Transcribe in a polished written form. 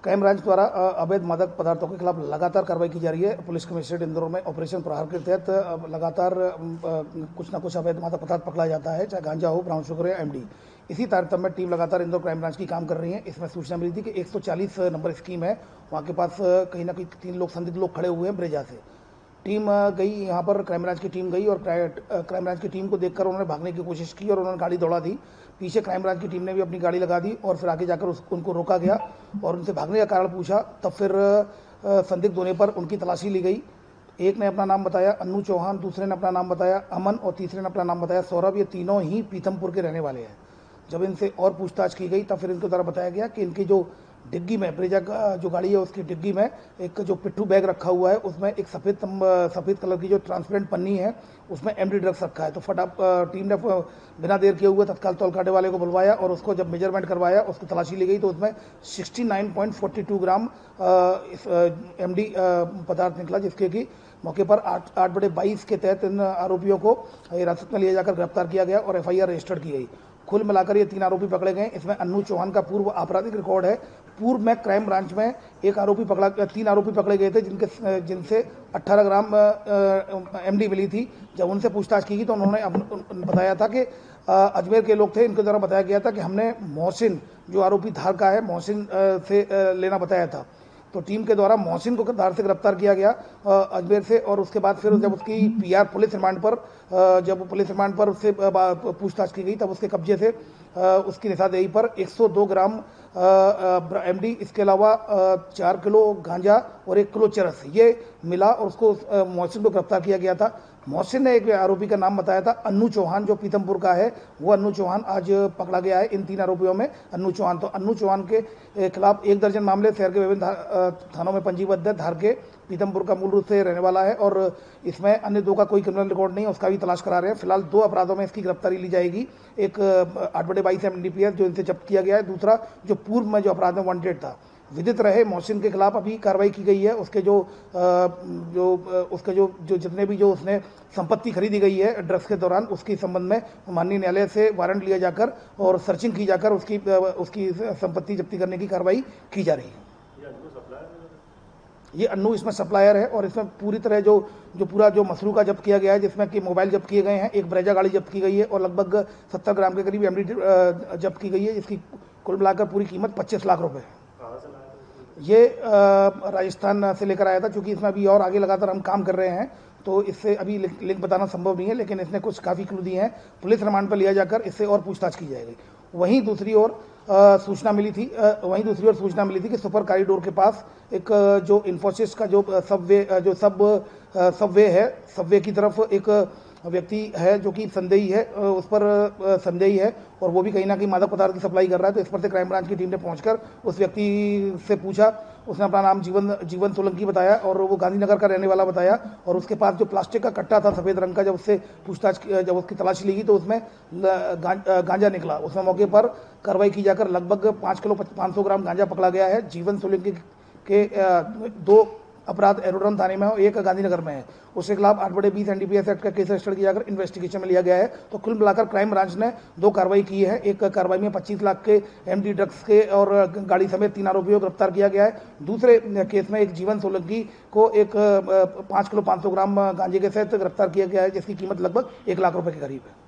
Crime branch द्वारा अवैध मादक पदार्थों के खिलाफ लगातार कार्रवाई की जा रही है। पुलिस कमिश्नरेट इंदौर में ऑपरेशन प्रहार के तहत लगातार कुछ न कुछ अवैध मादक पदार्थ पकड़ा जाता है, चाहे गांजा हो, ब्राउन शुगर या एमडी। इसी तारतम्य में टीम लगातार इंदौर क्राइम ब्रांच की काम कर रही है। इसमें सूचना मिली थी कि 140 नंबर स्कीम है, वहाँ के पास कहीं ना कहीं 3 संदिग्ध लोग खड़े हुए हैं ब्रेजा से। टीम गई यहाँ पर, क्राइम ब्रांच की टीम गई और क्राइम ब्रांच की टीम को देखकर उन्होंने भागने की कोशिश की और उन्होंने गाड़ी दौड़ा दी। पीछे क्राइम ब्रांच की टीम ने भी अपनी गाड़ी लगा दी और फिर आगे जाकर उनको रोका गया और उनसे भागने का कारण पूछा। तब फिर संदिग्ध होने पर उनकी तलाशी ली गई। एक ने अपना नाम बताया अन्नू चौहान, दूसरे ने अपना नाम बताया अमन और तीसरे ने अपना नाम बताया सौरभ। ये तीनों ही पीथमपुर के रहने वाले हैं। जब इनसे और पूछताछ की गई तब फिर इनके द्वारा बताया गया कि इनकी जो डिग्गी में, ब्रेजा का जो गाड़ी है उसकी डिग्गी में एक जो पिट्ठू बैग रखा हुआ है, उसमें एक सफ़ेद कलर की जो ट्रांसपेरेंट पन्नी है, उसमें एमडी ड्रग्स रखा है। तो टीम ने बिना देर किए हुए तत्काल तौल काटे वाले को बुलवाया और उसको जब मेजरमेंट करवाया, उसकी तलाशी ली गई तो उसमें 69.42 ग्राम एमडी पदार्थ निकला, जिसके कि मौके पर 8/22 के तहत इन आरोपियों को हिरासत में लिया जाकर गिरफ्तार किया गया और FIR रजिस्टर्ड की गई। कुल मिलाकर ये 3 आरोपी पकड़े गए। इसमें अन्नू चौहान का पूर्व आपराधिक रिकॉर्ड है। पूर्व में क्राइम ब्रांच में 3 आरोपी पकड़े गए थे जिनसे 18 ग्राम एमडी मिली थी। जब उनसे पूछताछ की गई तो उन्होंने बताया था कि अजमेर के लोग थे। इनके द्वारा बताया गया था कि हमने मोहसिन, जो आरोपी धार का है, मोहसिन से लेना बताया था। तो टीम के द्वारा मोहसिन को धार से गिरफ्तार किया गया अजमेर से और उसके बाद फिर जब उसकी PR पुलिस रिमांड पर उससे पूछताछ की गई तब उसके कब्जे से उसकी निशानदेही पर 102 ग्राम एमडी, इसके अलावा 4 किलो गांजा और 1 किलो चरस ये मिला और उसको मोहसिन को गिरफ्तार किया गया था। मोहसिन ने एक आरोपी का नाम बताया था अन्नू चौहान, जो पीथमपुर का है। वो अन्नू चौहान आज पकड़ा गया है। इन 3 आरोपियों में अन्नू चौहान के खिलाफ 1 दर्जन मामले शहर के विभिन्न थानों में पंजीबद्ध है। धार के पीथमपुर का मूल रूप से रहने वाला है और इसमें अन्य 2 का कोई क्रिमिनल रिकॉर्ड नहीं है, उसका भी तलाश करा रहे हैं। फिलहाल 2 अपराधों में इसकी गिरफ्तारी ली जाएगी। एक 8/22 MDPS जो इनसे जब्त किया गया है, दूसरा जो पूर्व में जो अपराध में वांटेड था। विदित रहे मोहसिन के खिलाफ अभी कार्रवाई की गई है। उसके जो जितने भी जो उसने संपत्ति खरीदी गई है ड्रग्स के दौरान, उसके संबंध में माननीय न्यायालय से वारंट लिया जाकर और सर्चिंग की जाकर उसकी संपत्ति जब्ती करने की कार्रवाई की जा रही है। ये अन्नू इसमें सप्लायर है और इसमें पूरी तरह जो पूरा जो मसरू का जब्त किया गया है, जिसमें कि मोबाइल जब्त किए गए हैं, एक ब्रेजा गाड़ी जब्त की गई है और लगभग 70 ग्राम के करीब एमडी जब्त की गई है, जिसकी कुल मिलाकर पूरी कीमत 25 लाख रुपए है। ये राजस्थान से लेकर आया था। चूंकि इसमें अभी और आगे लगातार हम काम कर रहे हैं तो इससे अभी लिंक बताना संभव नहीं है, लेकिन इसने कुछ काफ़ी क्लू दिए हैं। पुलिस रिमांड पर लिया जाकर इससे और पूछताछ की जाएगी। वहीं दूसरी ओर सूचना मिली थी कि सुपर कॉरिडोर के पास एक जो इन्फोसिस का जो सबवे है, सबवे की तरफ एक व्यक्ति है जो कि संदेही है, उस पर संदेही है और वो भी कहीं ना कहीं मादक पदार्थ की सप्लाई कर रहा है। तो इस पर से क्राइम ब्रांच की टीम ने पहुंचकर उस व्यक्ति से पूछा। उसने अपना नाम जीवन सोलंकी बताया और वो गांधीनगर का रहने वाला बताया और उसके पास जो प्लास्टिक का कट्टा था सफ़ेद रंग का, जब उसकी तलाशी ली गई तो उसमें गांजा निकला। उसमें मौके पर कार्रवाई की जाकर लगभग 5 किलो 500 ग्राम गांजा पकड़ा गया है। जीवन सोलंकी के 2 अपराध एरोड्रम थाने में और 1 गांधीनगर में है। उसके खिलाफ 8/20 NDPS एक्ट का केस रजिस्टर किया जाकर इन्वेस्टिगेशन में लिया गया है। तो कुल मिलाकर क्राइम ब्रांच ने 2 कार्रवाई की है। एक कार्रवाई में 25 लाख के एमडी ड्रग्स के और गाड़ी समेत 3 आरोपियों को गिरफ्तार किया गया है। दूसरे केस में एक जीवन सोलंकी को 5 किलो 500 ग्राम गांजे के साथ गिरफ्तार किया गया है, जिसकी कीमत लगभग 1 लाख रुपए के करीब है।